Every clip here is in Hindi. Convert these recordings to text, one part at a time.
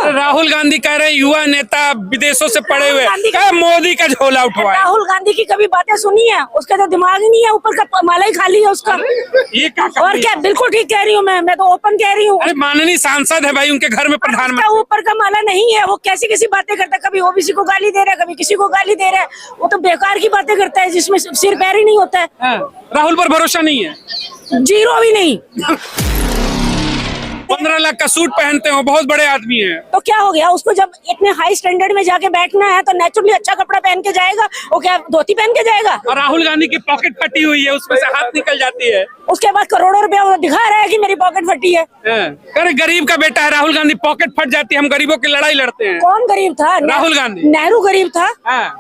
राहुल गांधी कह रहे हैं युवा नेता विदेशों से पढ़े हुए, क्या मोदी का झोला उठवाए। राहुल गांधी की कभी बातें सुनी है? उसका तो दिमाग ही नहीं है, ऊपर का माला ही खाली है उसका। ये क्या और क्या, बिल्कुल ठीक कह रही हूँ मैं तो ओपन कह रही हूँ। अरे माननीय सांसद है भाई, उनके घर में प्रधानमंत्री। ऊपर का माला नहीं है, वो कैसी कैसी बातें करता है, कभी ओबीसी को गाली दे रहा है, कभी किसी को गाली दे रहा है। वो तो बेकार की बातें करता है जिसमें सिर पैर ही नहीं होता है। राहुल पर भरोसा नहीं है, जीरो भी नहीं। 15 लाख का सूट पहनते हो, बहुत बड़े आदमी हैं। तो क्या हो गया, उसको जब इतने हाई स्टैंडर्ड में जाके बैठना है तो नेचुरली अच्छा कपड़ा पहन के जाएगा। वो क्या धोती पहन के जाएगा? और राहुल गांधी की पॉकेट फटी हुई है, उसमें से हाथ निकल जाती है। उसके बाद करोड़ों रुपया वो दिखा रहा है कि मेरी पॉकेट फटी है। अरे गरीब का बेटा है राहुल गांधी, पॉकेट फट जाती है, हम गरीबों की लड़ाई लड़ते हैं। कौन गरीब था? राहुल गांधी। नेहरू गरीब था,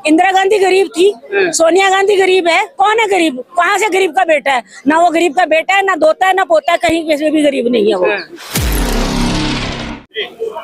इंदिरा गांधी गरीब थी, सोनिया गांधी गरीब है। कौन है गरीब? कहाँ से गरीब का बेटा है? ना वो गरीब का बेटा है, ना दोता है, ना पोता है, कहीं किसी भी गरीब नहीं है वो।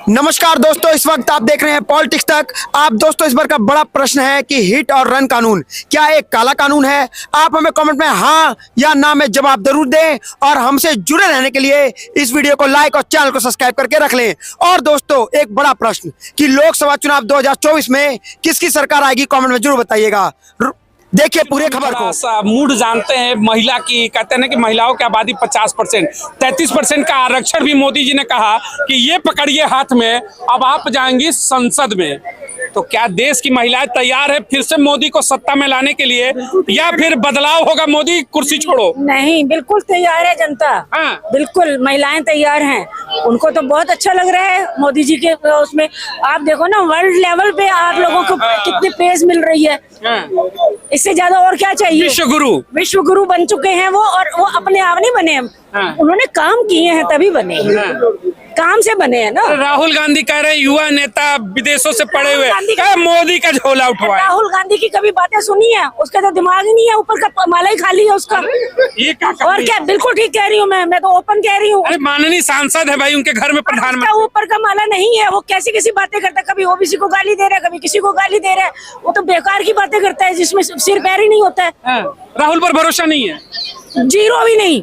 नमस्कार दोस्तों, इस वक्त आप देख रहे हैं पॉलिटिक्स तक। आप दोस्तों, इस बार का बड़ा प्रश्न है कि हिट और रन कानून क्या एक काला कानून है? आप हमें कमेंट में हाँ या ना में जवाब जरूर दें और हमसे जुड़े रहने के लिए इस वीडियो को लाइक और चैनल को सब्सक्राइब करके रख लें। और दोस्तों, एक बड़ा प्रश्न कि लोकसभा चुनाव 2024 में किसकी सरकार आएगी, कमेंट में जरूर बताइएगा। देखिए पूरे खबर को। मूड जानते हैं महिला की, कहते हैं कि महिलाओं की आबादी 50%, 33% का आरक्षण भी मोदी जी ने कहा कि ये पकड़िए हाथ में, अब आप जाएंगी संसद में। तो क्या देश की महिलाएं तैयार है फिर से मोदी को सत्ता में लाने के लिए, या फिर बदलाव होगा, मोदी कुर्सी छोड़ो? नहीं, बिल्कुल तैयार है जनता। बिल्कुल महिलाएं तैयार हैं। उनको तो बहुत अच्छा लग रहा है मोदी जी के उसमें। आप देखो ना, वर्ल्ड लेवल पे आप लोगों को कितनी प्रेज मिल रही है। इससे ज्यादा और क्या चाहिए? विश्व गुरु बन चुके हैं वो, और वो अपने आप नहीं बने, उन्होंने काम किए हैं तभी बने, काम से बने हैं ना। राहुल गांधी कह रहे हैं युवा नेता विदेशों से पढ़े हुए, क्या मोदी का झोला उठवाए। राहुल गांधी की कभी बातें सुनी है? उसका तो दिमाग ही नहीं है, ऊपर का माला ही खाली है उसका। ये क्या और क्या, बिल्कुल ठीक कह रही हूँ मैं तो ओपन कह रही हूँ। अरे माननीय सांसद है भाई, उनके घर में प्रधानमंत्री। ऊपर का माला नहीं है, वो कैसी कैसी बातें करता है, कभी ओबीसी को गाली दे रहा है, कभी किसी को गाली दे रहा है। वो तो बेकार की बातें करता है जिसमें सिर पैर ही नहीं होता है। राहुल पर भरोसा नहीं है, जीरो भी नहीं।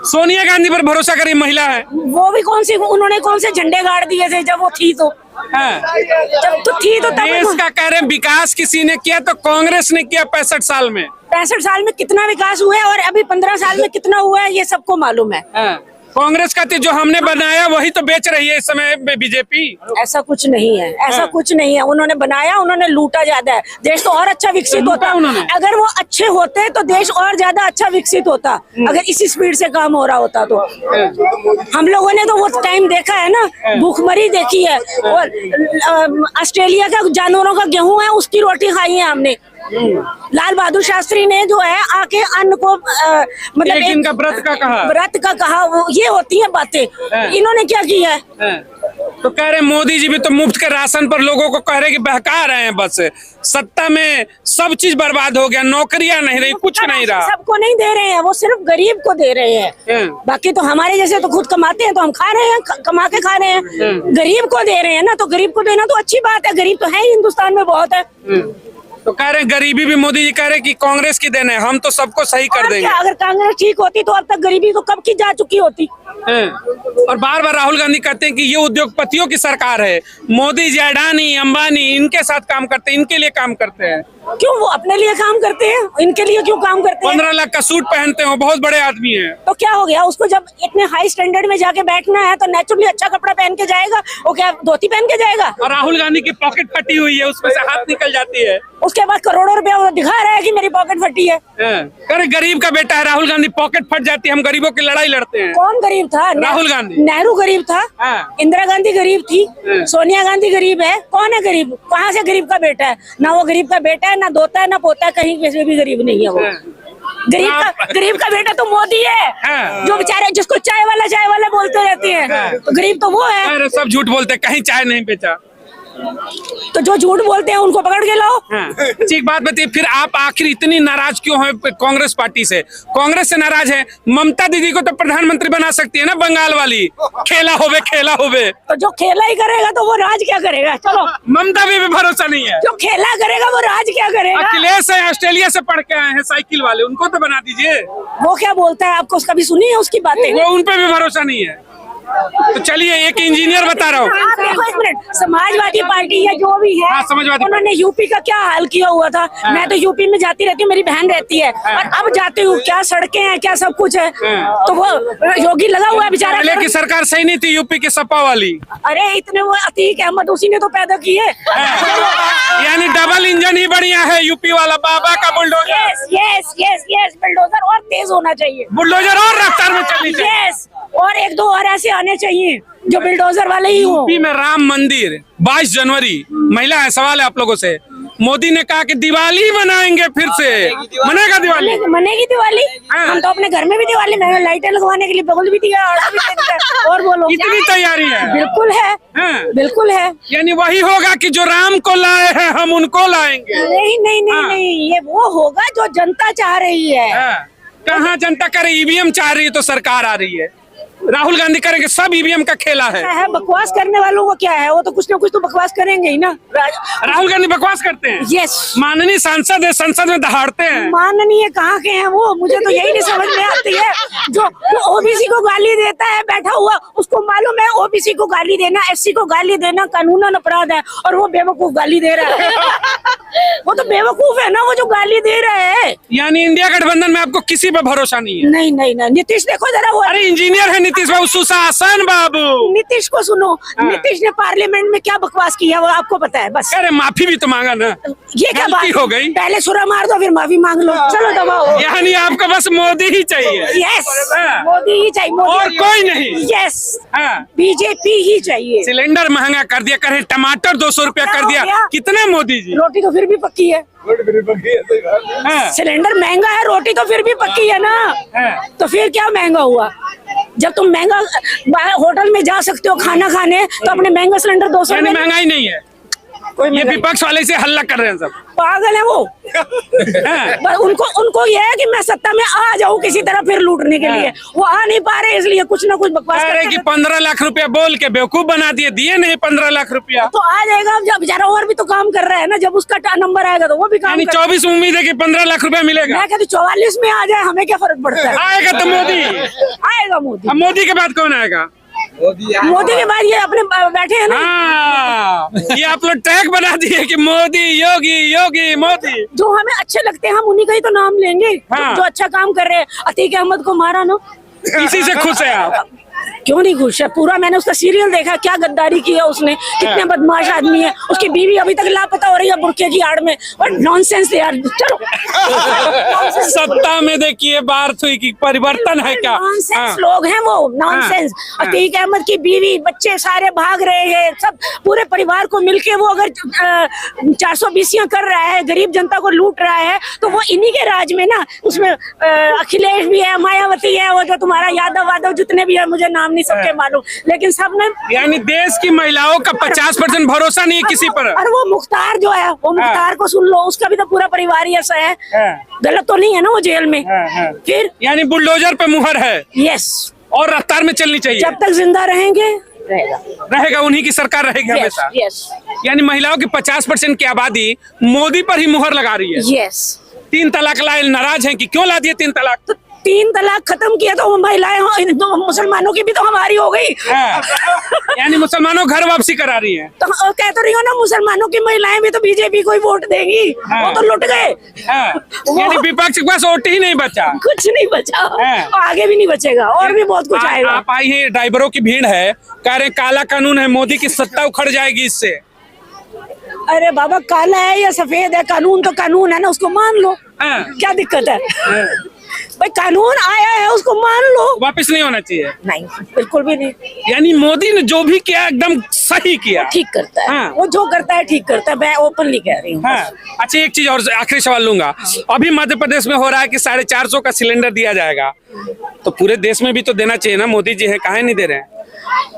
सोनिया गांधी पर भरोसा करिए, महिला है वो भी उन्होंने कौन से झंडे गाड़ दिए थे जब वो थी तो? जब तो थी तो देश का कह रहे हैं विकास किसी ने किया तो कांग्रेस ने किया 65 साल में। 65 साल में कितना विकास हुआ है और अभी 15 साल में कितना हुआ है, ये सबको मालूम है। कांग्रेस का जो हमने बनाया वही तो बेच रही है इस समय बीजेपी। ऐसा कुछ नहीं है, ऐसा कुछ नहीं है। उन्होंने बनाया, उन्होंने लूटा ज्यादा है। देश तो और अच्छा विकसित होता। अगर वो अच्छे होते तो देश और ज्यादा अच्छा विकसित होता, अगर इसी स्पीड से काम हो रहा होता तो। हम लोगों ने तो वो टाइम देखा है ना, भूखमरी देखी है, और ऑस्ट्रेलिया का जानवरों का गेहूं है उसकी रोटी खाई है हमने। लाल बहादुर शास्त्री ने जो है आके अन्न को मतलब एक दिन का व्रत का कहा, वो ये होती है बातें। इन्होंने क्या किया है? तो कह रहे मोदी जी भी तो मुफ्त के राशन पर लोगों को कह रहे कि बहका रहे हैं, बस सत्ता में सब चीज बर्बाद हो गया, नौकरियां नहीं रही, कुछ नहीं रहा। सबको नहीं दे रहे हैं, वो सिर्फ गरीब को दे रहे हैं। बाकी तो हमारे जैसे तो खुद कमाते हैं तो हम खा रहे हैं, कमा के खा रहे हैं। गरीब को दे रहे हैं ना, तो गरीब को देना तो अच्छी बात है। गरीब तो है ही हिंदुस्तान में बहुत है। तो कह रहे हैं गरीबी भी मोदी जी कह रहे हैं कि कांग्रेस की देन है, हम तो सबको सही कर देंगे। अगर कांग्रेस ठीक होती तो अब तक गरीबी तो कब की जा चुकी होती। और बार बार राहुल गांधी कहते हैं कि ये उद्योगपतियों की सरकार है, मोदी जी अडानी अंबानी इनके साथ काम करते हैं, इनके लिए काम करते हैं। क्यों वो अपने लिए काम करते हैं, इनके लिए क्यों काम करते हैं? 15 लाख का सूट पहनते हो, बहुत बड़े आदमी हैं। तो क्या हो गया, उसको जब इतने हाई स्टैंडर्ड में जाके बैठना है तो नेचुरली अच्छा कपड़ा पहन के जाएगा। वो क्या धोती पहन के जाएगा? और राहुल गांधी की पॉकेट फटी हुई है, उसमें से हाथ निकल जाती है। उसके बाद करोड़ों रुपया वो दिखा रहा है कि मेरी पॉकेट फटी है। अरे गरीब का बेटा है राहुल गांधी, पॉकेट फट जाती है, हम गरीबों की लड़ाई लड़ते हैं। कौन गरीब था? राहुल गांधी। नेहरू गरीब था, इंदिरा गांधी गरीब थी, सोनिया गांधी गरीब है। कौन है गरीब? कहाँ से गरीब का बेटा है? ना वो गरीब का बेटा है, ना दोता है, ना पोता है, कहीं किसी भी गरीब नहीं है वो। गरीब का बेटा तो मोदी है, जो बेचारे जिसको चाय वाला बोलते रहते हैं। तो गरीब तो वो है। अरे सब झूठ बोलते हैं, कहीं चाय नहीं बेचा। तो जो झूठ बोलते हैं उनको पकड़ के लाओ। ठीक बात बताइए, फिर आप आखिर इतनी नाराज क्यों हैं कांग्रेस पार्टी से? कांग्रेस से नाराज है? ममता दीदी को तो प्रधानमंत्री बना सकती है ना, बंगाल वाली। खेला होवे तो जो खेला ही करेगा तो वो राज क्या करेगा? चलो, ममता भी भरोसा नहीं है। जो खेला करेगा वो राज क्या करेगा? अखिलेश है, ऑस्ट्रेलिया से पढ़ के आए हैं, साइकिल वाले, उनको तो बना दीजिए। वो क्या बोलता है, आपको कभी सुनी है उसकी बातें? वो उन पे भी भरोसा नहीं है। तो चलिए एक इंजीनियर बता रहा हूँ। आप देखो एक मिनट, समाजवादी पार्टी या जो भी है, हाँ, समाजवादी उन्होंने यूपी का क्या हाल किया हुआ था। मैं तो यूपी में जाती रहती हूँ, मेरी बहन रहती है, और अब जाती हूँ, क्या सड़कें हैं, क्या सब कुछ है। तो वो योगी लगा हुआ है बेचारा। पहले की सरकार सही नहीं थी, यूपी की सपा वाली। अरे इतने वो अतीक अहमद उसी ने तो पैदा की है। यानी डबल इंजन ही बढ़िया है यूपी वाला, बाबा का bulldozer. Yes yes yes yes, bulldozer और तेज होना चाहिए, बुलडोजर और रफ्तार में चलनी चाहिए। यस, और एक दो और ऐसे आने चाहिए जो बुलडोजर वाले ही हो। यूपी में राम मंदिर 22 जनवरी, महिला है, सवाल है आप लोगों से। मोदी ने कहा कि दिवाली मनाएंगे फिर से, मनेगा दिवाली? मनेगी दिवाली। हाँ। हम तो अपने घर में भी दिवाली, मैंने लाइटें लगवाने के लिए बगल भी दिया, आटा भी दे दिया। और बोलो, इतनी तैयारी है? बिल्कुल है, हाँ। बिल्कुल है। यानी वही होगा कि जो राम को लाए हैं हम उनको लाएंगे। नहीं नहीं नहीं हाँ। नहीं, ये वो होगा जो जनता चाह रही है। हाँ। कहाँ जनता करे, ईवीएम चाह रही है तो सरकार आ रही है। राहुल गांधी करेंगे, सब ईवीएम का खेला है। क्या है, बकवास करने वालों को क्या है, वो तो कुछ ना कुछ तो बकवास करेंगे ही ना। राहुल गांधी बकवास करते हैं। यस, माननीय सांसद है, संसद में दहाड़ते हैं। माननीय कहाँ के हैं वो, मुझे तो यही नहीं समझ में आती है। जो ओबीसी को गाली देता है बैठा हुआ, उसको मालूम है ओबीसी को गाली देना, एससी को गाली देना कानूनन अपराध है, और वो बेवकूफ गाली दे रहा है। वो तो बेवकूफ है ना, वो जो गाली दे रहा है। यानी इंडिया गठबंधन में आपको किसी पर भरोसा नहीं है? नहीं नहीं नहीं, नीतीश देखो जरा, वो अरे इंजीनियर है नीतीश बाबू, सुशासन बाबू। नीतीश को सुनो, हाँ। नीतीश ने पार्लियामेंट में क्या बकवास किया वो आपको पता है? बस अरे माफी भी तो मांगा ना, ये क्या गलती बात हो गई। पहले छुरा मार दो फिर माफी मांग लो, चलो दबाओ। यानी आपको बस मोदी ही चाहिए? यस, हाँ। मोदी ही चाहिए, मोदी। और कोई नहीं? यस, हाँ। बीजेपी ही चाहिए। सिलेंडर महंगा कर दिया, करे टमाटर 200 रुपया क्या कर हो दिया, गया? कितने मोदी जी? रोटी तो फिर भी पक्की है। हाँ। सिलेंडर महंगा है, रोटी तो फिर भी पक्की है ना। हाँ। तो फिर क्या महंगा हुआ? जब तुम महंगा होटल में जा सकते हो खाना खाने, तो अपने महंगा सिलेंडर 200 यानी में। महंगाई नहीं है? कोई ये महंगाई- विपक्ष वाले से हल्ला कर रहे हैं सब। पागल है वो। हाँ। पर उनको ये है कि मैं सत्ता में आ जाऊं किसी तरह फिर लूटने के लिए। वो आ नहीं पा रहे, इसलिए कुछ ना कुछ बकवास अरे करते कि रहते। 15 लाख रुपया बोल के बेवकूफ बना दिए, दिए नहीं 15 लाख रुपया। तो आ जाएगा, जब बेचारा और भी तो काम कर रहा है ना, जब उसका नंबर आएगा तो वो भी काम यानी कर। 24 में उम्मीद है कि 15 लाख रुपया मिलेगा। मैं कहती 44 में आ जाए, हमें क्या फर्क पड़ता है? आएगा तो मोदी। आएगा मोदी। अब मोदी के बाद कौन आएगा? मोदी के बाद ये अपने बैठे हैं ना, हाँ, ये आप लोग टैग बना दिए कि मोदी योगी योगी मोदी। जो हमें अच्छे लगते हैं हम उन्हीं का ही तो नाम लेंगे। हाँ। जो अच्छा काम कर रहे हैं, अतीक अहमद को मारा ना, इसी से खुश है आप? क्यों नहीं खुश है? पूरा मैंने उसका सीरियल देखा, क्या गद्दारी की है उसने, कितने बदमाश आदमी है। उसकी बीवी अभी तक लापता हो रही है बुर्के की आड़ में। और नॉनसेंस यार, चलो। सत्ता में देखिए बात हुई कि परिवर्तन है क्या? नॉनसेंस हाँ। लोग हैं वो, नॉनसेंस। हाँ। अतीक अहमद की बीवी बच्चे सारे भाग रहे हैं, सब पूरे परिवार को मिलके वो अगर 420 कर रहा है, गरीब जनता को लूट रहा है, तो वो इन्हीं के राज में ना। उसमें अखिलेश भी है, मायावती है, वो जो तुम्हारा यादव वादव जितने भी है, मुझे नाम नहीं सबके मालूम, लेकिन सब में। यानी देश की महिलाओं का 50% भरोसा नहीं है किसी पर। और वो मुख्तार जो है, वो मुख्तार को सुन लो, उसका भी तो पूरा परिवार ही ऐसा है। गलत तो नहीं है ना वो जेल में? फिर यानी बुलडोजर पे मुहर है यस, और रफ्तार में चलनी चाहिए। जब तक जिंदा रहेंगे रहेगा, उन्हीं की सरकार रहेगी यस हमेशा। यस यानी महिलाओं की 50% की आबादी मोदी पर ही मुहर लगा रही है। यस। 3 तलाक लाए नाराज हैं कि क्यों ला दिए 3 तलाक? तो 3 तलाक खत्म किया तो महिलाएं तो मुसलमानों की भी तो हमारी हो गई। यानी मुसलमानों घर वापसी करा रही है। तो कह तो रही हो ना, मुसलमानों की महिलाएं भी तो बीजेपी को ही वोट देगी। वो तो लुट गए। यानी विपक्ष के पास वोट ही नहीं बचा, कुछ नहीं बचा, हाँ। और आगे भी नहीं बचेगा, और भी बहुत कुछ आएगा। आप आई है, ड्राइवरों की भीड़ है, कह रहे काला कानून है, मोदी की सत्ता उखड़ जाएगी इससे। अरे बाबा, काला है या सफेद है, कानून तो कानून है ना, उसको मान लो। हाँ। क्या दिक्कत है? भाई कानून आया है, उसको मान लो। वापस नहीं होना चाहिए? नहीं, बिल्कुल भी नहीं। यानी मोदी ने जो भी किया एकदम सही किया। ठीक करता है। हाँ। वो जो करता है ठीक करता है, मैं ओपनली कह रही हूँ। हाँ। अच्छा, एक चीज और आखिरी सवाल लूंगा। अभी मध्य प्रदेश में हो रहा है कि 450 का सिलेंडर दिया जाएगा, तो पूरे देश में भी तो देना चाहिए ना? मोदी जी है, काहे नहीं दे रहे हैं?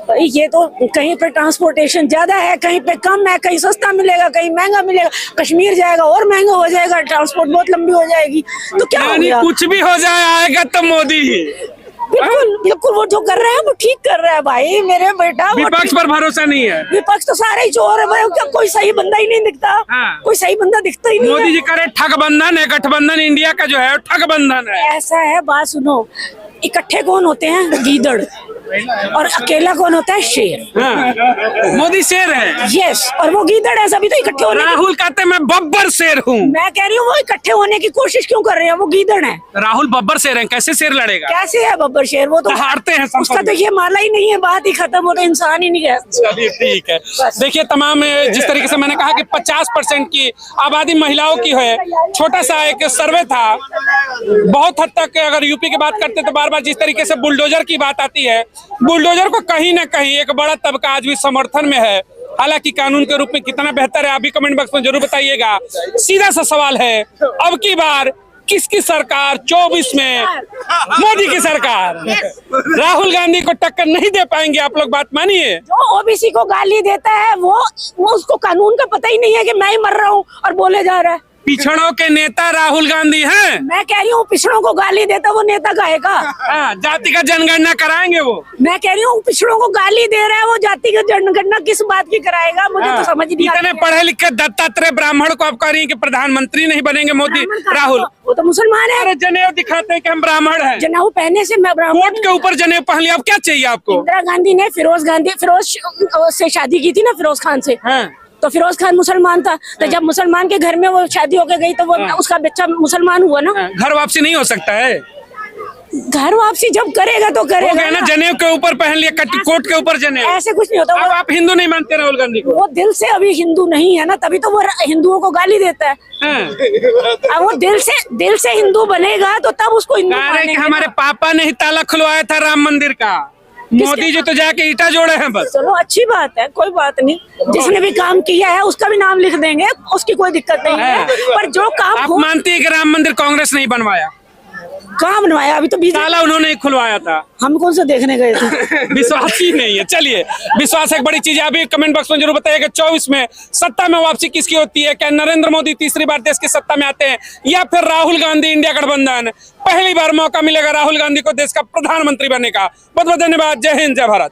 भाई ये तो कहीं पे ट्रांसपोर्टेशन ज्यादा है, कहीं पे कम है, कहीं सस्ता मिलेगा, कहीं महंगा मिलेगा। कश्मीर जाएगा और महंगा हो जाएगा, ट्रांसपोर्ट बहुत लंबी हो जाएगी, तो क्या हो यानी गया? कुछ भी हो जाए आएगा तो मोदी ही। बिल्कुल बिल्कुल, वो जो कर रहा है वो ठीक कर रहा है भाई मेरे बेटा। वो विपक्ष पर भरोसा नहीं है? विपक्ष तो सारे ही चोर है भाई, क्या कोई सही बंदा ही नहीं दिखता। हाँ। कोई सही बंदा दिखता ही नहीं मोदी है। जी करे ठगबंधन है, गठबंधन इंडिया का जो है ठगबंधन है। ऐसा है, बात सुनो, इकट्ठे कौन होते हैं? गीदड़। और अकेला कौन होता है? शेर। हाँ। मोदी शेर है। यस, और वो गीदड़ है, सभी तो इकट्ठे होने राहुल कहते मैं बब्बर शेर हूँ। मैं कह रही हूँ वो इकट्ठे होने की कोशिश क्यों कर रहे हैं? वो गीदड़ है। राहुल बब्बर शेर है, कैसे शेर लड़ेगा? कैसे है बब्बर शेर? वो तो हारते हैं संसद उसका में। तो ये माला ही नहीं है, बात ही खत्म, हो तो इंसान ही नहीं है। चलिए ठीक है। देखिए तमाम जिस तरीके से मैंने कहा कि 50% की आबादी महिलाओं की है। छोटा सा एक सर्वे था, बहुत हद तक अगर यूपी की बात करते तो बार बार जिस तरीके से बुलडोजर की बात आती है, बुलडोजर को कहीं ना कहीं एक बड़ा तबका आज भी समर्थन में है। हालांकि कानून के रूप में कितना बेहतर है, आप भी कमेंट बॉक्स में जरूर बताइएगा। सीधा सा सवाल है, अब की बार किसकी सरकार 24 में? मोदी की सरकार। राहुल गांधी को टक्कर नहीं दे पाएंगे, आप लोग बात मानिए। जो ओबीसी को गाली देता है वो उसको कानून का पता ही नहीं है कि मैं ही मर रहा हूँ और बोले जा रहा है। पिछड़ों के नेता राहुल गांधी हैं। मैं कह रही हूँ पिछड़ों को गाली देता वो नेता कहेगा। हाँ, जातिगत जनगणना कराएंगे वो। मैं कह रही हूँ पिछड़ों को गाली दे रहा है वो, जातिगत जनगणना किस बात की कराएगा? मुझे तो समझ नहीं आता। इतने पढ़े लिखे दत्तात्रेय ब्राह्मण को आप कह रही हैं कि प्रधानमंत्री नहीं बनेंगे मोदी राहुल? वो तो मुसलमान है। अरे जनेऊ दिखाते हैं कि हम ब्राह्मण हैं। जनेऊ पहने से मैं ब्राह्मण। कोट के ऊपर जनेऊ पहन लिया, अब क्या चाहिए आपको? इंदिरा गांधी ने फिरोज से शादी की थी ना, फिरोज खान से। हाँ। तो फिरोज खान मुसलमान था, तो जब मुसलमान के घर में वो शादी होके गई तो वो उसका बच्चा मुसलमान हुआ ना। घर वापसी नहीं हो सकता है? घर वापसी जब करेगा तो हो करेगा गया ना, जनेऊ के ऊपर पहन लिया, कोट के ऊपर जनेऊ। ऐसे कुछ नहीं होता। अब आप हिंदू नहीं मानते राहुल गांधी को? वो दिल से अभी हिंदू नहीं है ना, तभी तो वो हिंदुओं को गाली देता है। हाँ। अब वो दिल से हिंदू बनेगा तो तब उसको हिंदू कह रहे मानेंगे कि हमारे ना। पापा ने ही ताला खुलवाया था राम मंदिर का, मोदी जी तो जाके ईटा जोड़े हैं बस। चलो अच्छी बात है, कोई बात नहीं। जिसने भी काम किया है उसका भी नाम लिख देंगे, उसकी कोई दिक्कत नहीं है। पर जो काम आप मानती है कि राम मंदिर कांग्रेस नहीं बनवाया? कहाँ बनवाया? अभी तो बीजेपी। ताला उन्होंने ही खुलवाया था। हम कौन सा देखने गए थे? विश्वास ही नहीं है। चलिए, विश्वास एक बड़ी चीज है। अभी कमेंट बॉक्स में जरूर बताइएगा 24 में सत्ता में वापसी किसकी होती है? क्या नरेंद्र मोदी तीसरी बार देश की सत्ता में आते हैं या फिर राहुल गांधी इंडिया गठबंधन पहली बार मौका मिलेगा राहुल गांधी को देश का प्रधानमंत्री बनने का? बहुत बहुत धन्यवाद। जय हिंद, जय भारत।